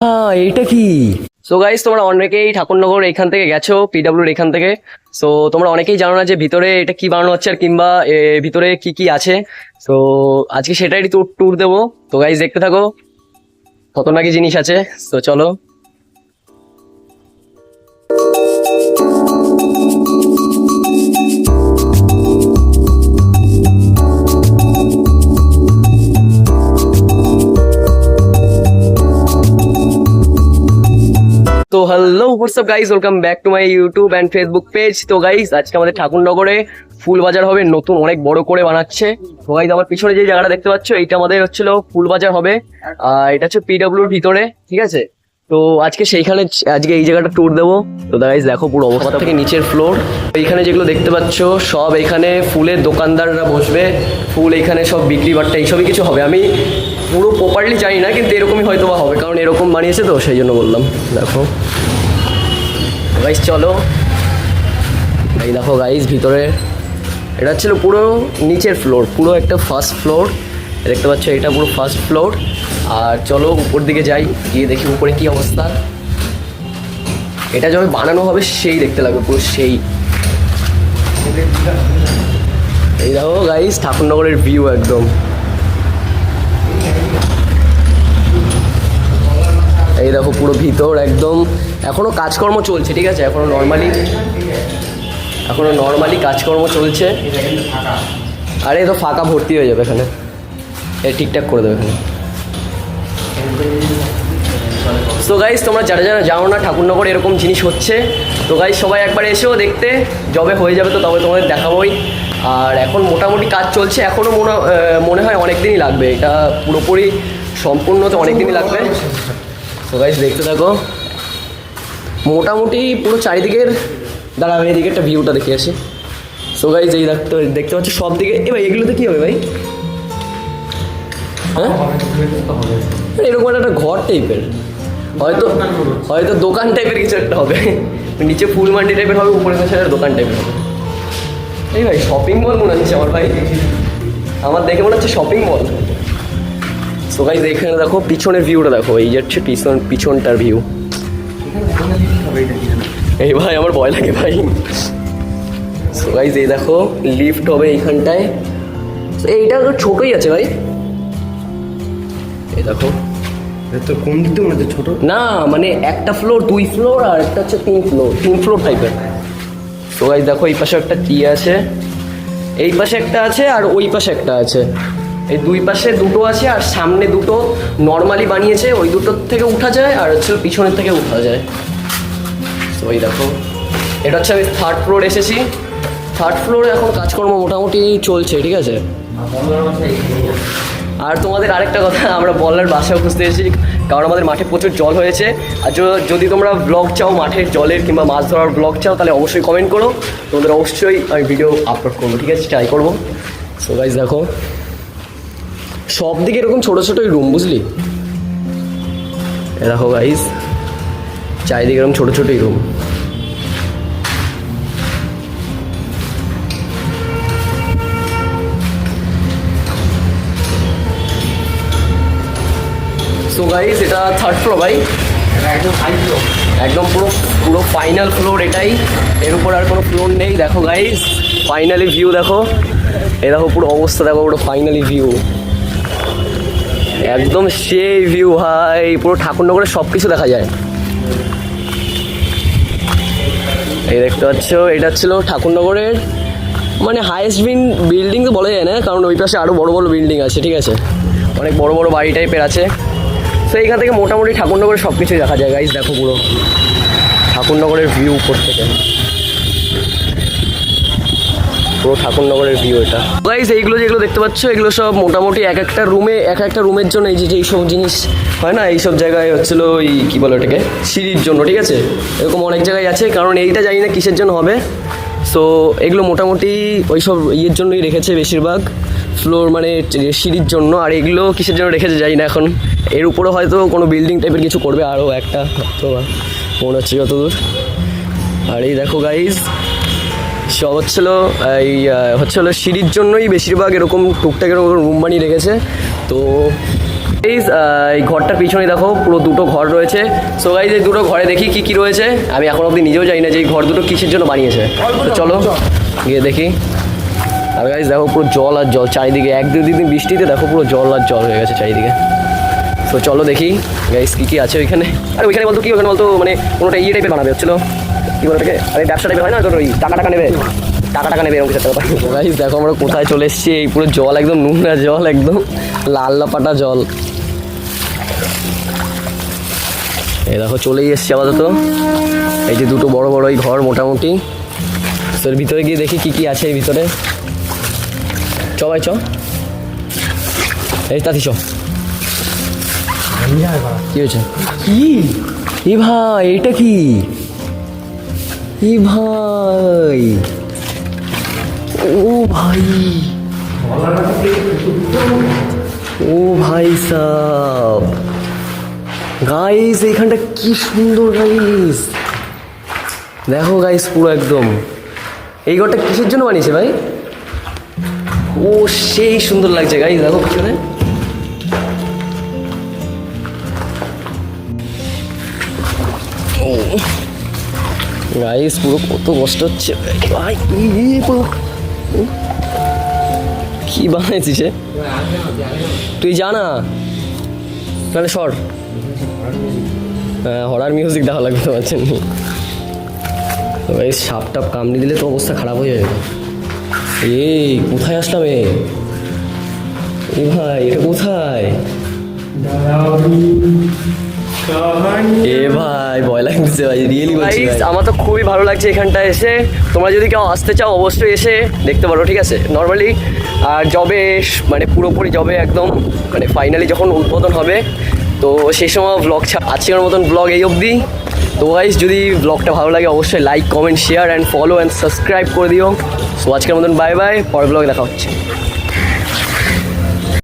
এইটা কি? So guys, তোমরা অনেকেই ঠাকুরনগর এখান থেকে গেছো, পিডব্লিউর এখান থেকে। সো তোমরা অনেকেই জানো না যে ভিতরে এটা কি বানানো হচ্ছে আর কিংবা ভিতরে কি কি আছে। সো আজকে সেটাই ট্যুর দেবো। তো গাইস দেখতে থাকো, কত নাকি জিনিস আছে। তো চলো। তো hello WhatsApp guys, welcome back to my YouTube and Facebook page. তো গাইস আজকে আমাদের ঠাকুরনগরে ফুল বাজার হবে, নতুন অনেক বড় করে বানাচ্ছে। তো গাইস আমার পিছনে যে জায়গাটা দেখতে পাচ্ছ, এইটা আমাদের হচ্ছিল ফুল বাজার হবে। এটা হচ্ছে পিডব্লিউর ভিতরে, ঠিক আছে। তো আজকে সেইখানে আজকে এই জায়গাটা ট্যুর দেবো। তো গাইস দেখো পুরো অবস্থা থেকে নিচের ফ্লোর। এইখানে যেগুলো দেখতে পাচ্ছ সব এখানে ফুলের দোকানদাররা বসবে, ফুল এখানে সব বিক্রি বাট্টা এইসবই কিছু হবে। আমি পুরো প্রপারলি জানি না, কিন্তু এরকমই হয়তো বা হবে, কারণ এরকম বানিয়েছে তো সেই জন্য বললাম। দেখো গাইস চলো, এই দেখো গাইস ভিতরে এটা ছিল পুরো নিচের ফ্লোর, পুরো একটা ফার্স্ট ফ্লোর দেখতে পাচ্ছ, এটা পুরো ফার্স্ট ফ্লোর। আর চলো উপর দিকে যাই, গিয়ে দেখি উপরে কি অবস্থা। এটা যবে বানানো হবে সেই দেখতে লাগবে পুরো সেই। এই দেখো গাইস ঠাকুরনগরের ভিউ একদম। এই দেখো পুরো ভিতর একদম এখনো কাজকর্ম চলছে, ঠিক আছে। এখনো নর্মালি কাজকর্ম চলছে। আরে তো ফাঁকা ভর্তি হয়ে যাবে এখানে, ঠিকঠাক করে দেবে এখানে। তো গাইস তোমরা যারা যারা যাও না ঠাকুরনগর এরকম জিনিস হচ্ছে, তো গাইস সবাই একবার এসেও দেখতে, যবে হয়ে যাবে তো তবে তোমাদের দেখাবোই। আর এখন মোটামুটি কাজ চলছে, এখনও মনে হয় অনেক দিনই লাগবে, এটা পুরোপুরি সম্পূর্ণ তো অনেক দিনই লাগবে। তো গাইস দেখতে থাকো, মোটামুটি পুরো চারিদিকের দাঁড়াবে, এদিকে একটা ভিউটা দেখে আসি। সো গাইস এই দেখতে পাচ্ছ সব দিকে। ভাই এগুলোতে কি হবে ভাই? হ্যাঁ এরকম একটা ঘর টাইপের, হয়তো দোকান টাইপের কিছু একটা হবে। নিচে ফুল মান্ডি টাইপের হবে, উপরে কাছে দোকান টাইপের হবে। এই ভাই শপিং মল মনে হচ্ছে আমার, ভাই আমার দেখে মনে হচ্ছে শপিং মল। সো গাইস এখানে দেখো পিছনের ভিউটা দেখো, এই যে হচ্ছে পিছনটার ভিউ। এই ভাই আমার ভয় লাগে ভাই। সো গাইস এই দেখো লিফট হবে এইখানটায়। এইটা তো ছোটই আছে ভাই, এই দেখো। তো কোন দিক দিয়ে মনে হচ্ছে ছোটো? না মানে একটা ফ্লোর, 2 ফ্লোর, আর একটা হচ্ছে 3 ফ্লোর টাইপের। তো গাইস দেখো এই পাশে একটা আছে, এই পাশে একটা আছে, আর ওই পাশে একটা আছে। এই 2 পাশে দুটো আছে, আর সামনে দুটো নর্মালি বানিয়েছে, ওই দুটোর থেকে উঠা যায়, আর হচ্ছে পিছনের থেকে উঠা যায়। তো এই দেখো এটা হচ্ছে আমি 3rd ফ্লোর এসেছি। 3rd ফ্লোরে এখন কাজকর্ম মোটামুটি চলছে, ঠিক আছে। আর তোমাদের আরেকটা কথা, আমরা বলার বাসাও খুঁজতে এসেছি, কারণ আমাদের মাঠে প্রচুর জল হয়েছে। আর যদি তোমরা ব্লগ চাও মাঠের জলের কিংবা মাছ ধরার ব্লগ চাও, তাহলে অবশ্যই কমেন্ট করো, তোমাদের অবশ্যই আমি ভিডিও আপলোড করবো, ঠিক আছে, ট্রাই করবো। সো গাইস দেখো সব দিকে এরকম ছোটো ছোটোই রুম, বুঝলি। দেখো গাইস চারিদিকে এরকম ছোটো ছোটোই রুম। সো গাইস এটা 3rd ফ্লোর ভাই, একদম পুরো ফাইনাল ফ্লোর এটাই, এর উপর আর কোনো ফ্লোর নেই। দেখো গাইস ফাইনালি ভিউ দেখো, এই দেখো পুরো অবস্থা দেখো, পুরো ফাইনালি ভিউ একদম সেই ভিউ ভাই, পুরো ঠাকুরনগরের সব কিছু দেখা যায়। এই দেখতে পাচ্ছ এটা ছিল ঠাকুরনগরের মানে হাইয়েস্ট বিল্ডিং তো বলা যায় না, কারণ ওই পাশে আরও বড় বড় বিল্ডিং আছে, ঠিক আছে, অনেক বড় বড় বাড়ি টাইপের আছে। তো এইখান থেকে মোটামুটি ঠাকুরনগরের সব কিছুই দেখা যায়। গাইস দেখো পুরো ঠাকুরনগরের ভিউ উপর থেকে, পুরো ঠাকুরনগরের ভিউ এটা। গাইস এইগুলো যেগুলো দেখতে পাচ্ছ, এগুলো সব মোটামুটি এক একটা রুমের জন্য, এই যে এইসব জিনিস হয় না, এইসব জায়গায় হচ্ছিলো ওই কী বলো এটাকে, সিঁড়ির জন্য, ঠিক আছে। এরকম অনেক জায়গায় আছে, কারণ এইটা জানি না কিসের জন্য হবে। সো এগুলো মোটামুটি ওই সব ইয়ের জন্যই রেখেছে বেশিরভাগ, ফ্লোর মানে সিঁড়ির জন্য। আর এগুলো কিসের জন্য রেখেছে জানি না এখন, এর উপরে হয়তো কোনো বিল্ডিং টাইপের কিছু করবে আরও একটা, তো মনে হচ্ছে যতদূর। আর এই দেখো গাইস সব হচ্ছিলো সিঁড়ির জন্যই বেশিরভাগ এরকম টুকটাক এরকম রুম বানিয়ে রেখেছে। তো গাইস এই ঘরটার পিছনে দেখো পুরো দুটো ঘর রয়েছে। সো গাইস এই দুটো ঘরে দেখি কি কি রয়েছে। আমি এখন অবধি নিজেও জানি না যে এই ঘর দুটো কিসের জন্য বানিয়েছে। তো চলো গিয়ে দেখি। আর গাইস দেখো পুরো জল আর জল চারিদিকে, 1-2 দিন বৃষ্টিতে দেখো পুরো জল আর জল হয়ে গেছে চারিদিকে। তো চলো দেখি গাইস কি কি আছে ওইখানে। আর ওইখানে বলতো কি, ওখানে বলতো মানে কোনোটা ইয়ে টাইপের বানাবে হচ্ছিল, কি বলে ওটাকে, আরে ব্যবসা টাইপের হয় না, তোর ওই টাকা নেবে, টাকা নেবে এরকম কিছু একটা ব্যাপার। গাইস দেখো আমরা কোথায় চলে এসেছি, এই পুরো জল একদম নোংরা জল, একদম লাল লাপাটা জল। এই দেখো চলেই এসছি আপাতত। এই যে দুটো বড় বড় এই ঘর মোটামুটি। তোর ভিতরে গিয়ে দেখি কি কি আছে এই ভিতরে। চ ভাই চ, এই তাঁতি চ। কি হয়েছে? কি ভাই এটা কি? ভাই ও ভাই, ও ভাই সাব, গাইস এইখানটা কি সুন্দর গাইস, দেখো গাইস পুরো একদম। এই ঘরটা কিসের জন্য বানিয়েছে ভাই? ও সেই সুন্দর লাগছে গাইস, দেখো পিছনে। গাইস পুরো কত কষ্ট হচ্ছে ভাই, পুরো কি বানাইছিস? তুই জানা তাহলে সর। হ্যাঁ হরার মিউজিক দেখা লাগবে তোমার জন্য। সাপ টাপ কামড়ে দিলে তো অবস্থা খারাপ হয়ে যাবে। এই কোথায় আসলাম? ভাই এটা কোথায়? ভাই ভয় লাগছে ভাই, রিয়েলি বলছি ভাই। আমার তো খুবই ভালো লাগছে এখানটা এসে। তোমরা যদি কেউ আসতে চাও অবশ্যই এসে দেখতে পারো, ঠিক আছে? নর্মালি আর জবে মানে পুরোপুরি জবে একদম মানে ফাইনালি যখন উদ্বোধন হবে তো সেই সময় ব্লগ আজকের মতন ব্লগ এই অবধি। তো গাইস যদি ব্লগটা ভালো লাগে অবশ্যই like comment share and follow and subscribe করে দিও। সো আজকের মতন বাই বাই, পরের ব্লগে দেখা হচ্ছে।